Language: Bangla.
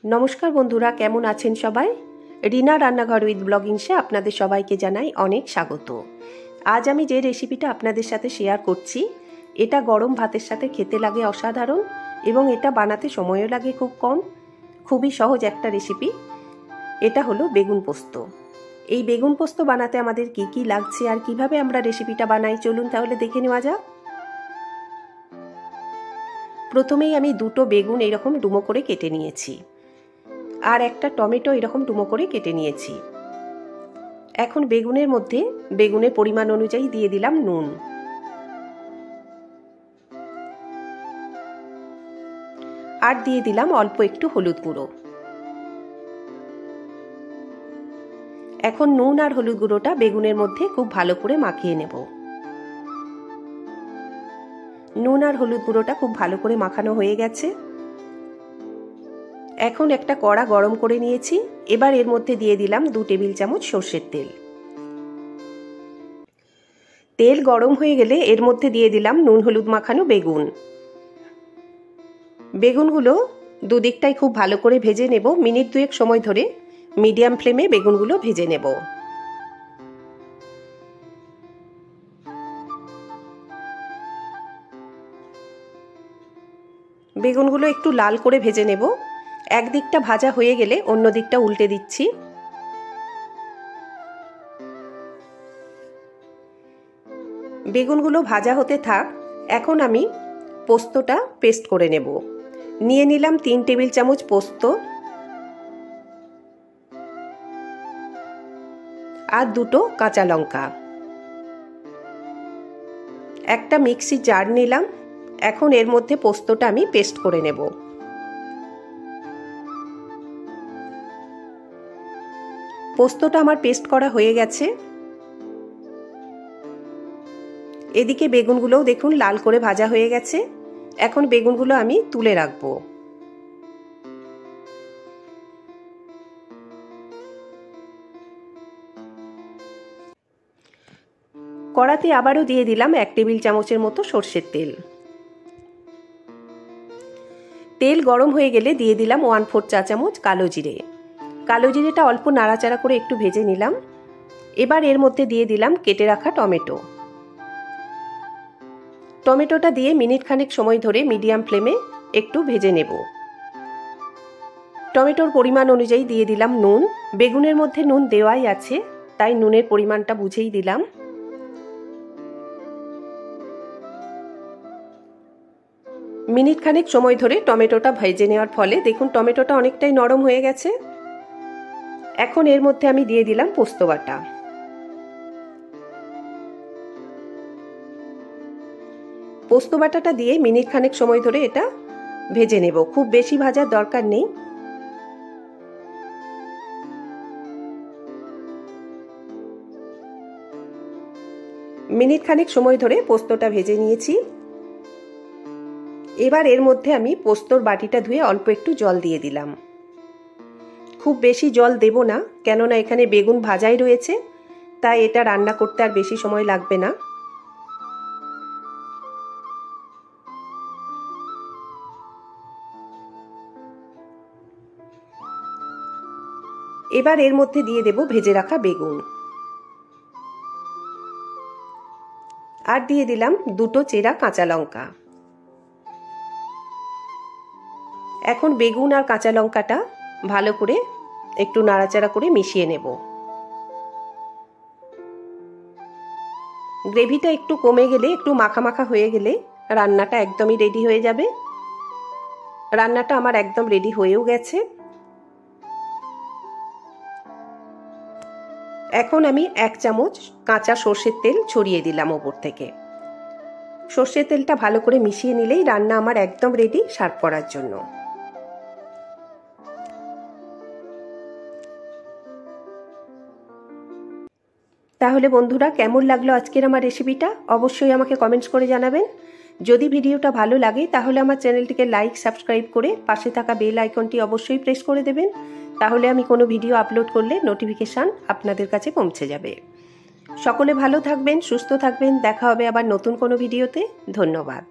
नमस्कार बंधुरा केमन आছেন सबाई रीना रान्नाघर उइथ ब्लगिंग्से आपनादेर सबाइके जानाई अनेक स्वागत। आज आमी जे रेसिपिटा आपनादेर साथे शेयर करछि एटा गरम भातेर साथे खेते लागे असाधारण एबं एटा बानाते समयो लागे खूब कम। खूबई सहज एकटा रेसिपि। एटा हलो बेगुन पोस्त। এই বেগুন পোস্ত বানাতে আমাদের কি কি লাগছে আর কিভাবে আমরা রেসিপিটা বানাই চলুন তাহলে দেখে নেওয়া যাক। প্রথমেই আমি দুটো বেগুন এরকম ডুমো করে কেটে নিয়েছি আর একটা টমেটো এরকম ডুমো করে কেটে নিয়েছি। এখন বেগুনের মধ্যে বেগুনের পরিমাণ অনুযায়ী দিয়ে দিলাম নুন, আর দিয়ে দিলাম অল্প একটু হলুদ গুঁড়ো। এখন নুন আর হলুদ গুঁড়োটা বেগুনের মধ্যে খুব ভালো করে মাখিয়ে নেব। নুন আর হলুদ গুঁড়োটা খুব ভালো করে মাখানো হয়ে গেছে। এখন একটা কড়া গরম করে নিয়েছি। এবার এর মধ্যে দিয়ে দিলাম 2 টেবিল চামচ সরষের তেল। তেল গরম হয়ে গেলে এর মধ্যে দিয়ে দিলাম নুন হলুদ মাখানো বেগুন। বেগুনগুলো দুদিকটাই খুব ভালো করে ভেজে নেব। মিনিট 2 সময় ধরে মিডিয়াম ফ্লেমে বেগুনগুলো ভেজে নেব। বেগুনগুলো একটু লাল করে ভেজে নেব। এক দিকটা ভাজা হয়ে গেলে অন্য দিকটা উল্টে দিচ্ছি। বেগুনগুলো ভাজা হতে থাক। এখন আমি পোস্তটা পেস্ট করে নেব। নিয়ে নিলাম 3 টেবিল চামচ পোস্ত আর 2টো কাঁচা লঙ্কা। একটা মিক্সি জার নিলাম। এখন এর মধ্যে পোস্তটা আমি পেস্ট করে নেব। পোস্তটা আমার পেস্ট করা হয়ে গেছে। এদিকে বেগুনগুলোও দেখুন লাল করে ভাজা হয়ে গেছে। এখন বেগুনগুলো আমি তুলে রাখবো। কড়াতে আবারও দিয়ে দিলাম 1 টেবিল চামচের মতো সরষের তেল। তেল গরম হয়ে গেলে দিয়ে দিলাম 1/4 চা চামচ কালো জিরে। কালো জিরেটা অল্প নাড়াচাড়া করে একটু ভেজে নিলাম। এবার এর মধ্যে দিয়ে দিলাম কেটে রাখা টমেটো। টমেটোটা দিয়ে মিনিট খানেক সময় ধরে মিডিয়াম ফ্লেমে একটু ভেজে নেব। টমেটোর পরিমাণ অনুযায়ী দিয়ে দিলাম নুন। বেগুনের মধ্যে নুন দেওয়াই আছে, তাই নুনের পরিমাণটা বুঝেই দিলাম। মিনিট খানেক সময় ধরে টমেটোটা ভেজে নেওয়ার ফলে দেখুন টমেটোটা অনেকটাই নরম হয়ে গেছে। এখন এর মধ্যে আমি দিয়ে দিলাম পোস্ত বাটা। পোস্ত বাটাটা দিয়ে মিনিট খানেক সময় ধরে এটা ভেজে নেব। খুব বেশি ভাজার দরকার নেই। মিনিট খানেক সময় ধরে পোস্তটা ভেজে নিয়েছি। এবার এর মধ্যে আমি পোস্তর বাটিটা ধুয়ে অল্প একটু জল দিয়ে দিলাম। খুব বেশি জল দেব না, কেননা এখানে বেগুন ভাজাই রয়েছে, তাই এটা রান্না করতে আর বেশি সময় লাগবে না। এবার এর মধ্যে দিয়ে দেব ভেজে রাখা বেগুন, আর দিয়ে দিলাম 2টো চেরা কাঁচা লঙ্কা। এখন বেগুন আর কাঁচা লঙ্কাটা ভালো করে একটু নাড়াচাড়া করে মিশিয়ে নেব। গ্রেভিটা একটু কমে গেলে, একটু মাখা মাখা হয়ে গেলে রান্নাটা একদমই রেডি হয়ে যাবে। রান্নাটা আমার একদম রেডি হয়েও গেছে। এখন আমি 1 চামচ কাঁচা সর্ষের তেল ছড়িয়ে দিলাম ওপর থেকে। সর্ষের তেলটা ভালো করে মিশিয়ে নিলেই রান্না আমার একদম রেডি সার্ভ করার জন্য। তাহলে বন্ধুরা কেমন লাগলো আজকের আমার রেসিপিটা অবশ্যই আমাকে কমেন্টস করে জানাবেন। যদি ভিডিওটা ভালো লাগে তাহলে আমার চ্যানেলটিকে লাইক সাবস্ক্রাইব করে পাশে থাকা বেল আইকনটি অবশ্যই প্রেস করে দেবেন। তাহলে আমি কোনো ভিডিও আপলোড করলে নোটিফিকেশান আপনাদের কাছে পৌঁছে যাবে। সকলে ভালো থাকবেন, সুস্থ থাকবেন। দেখা হবে আবার নতুন কোনো ভিডিওতে। ধন্যবাদ।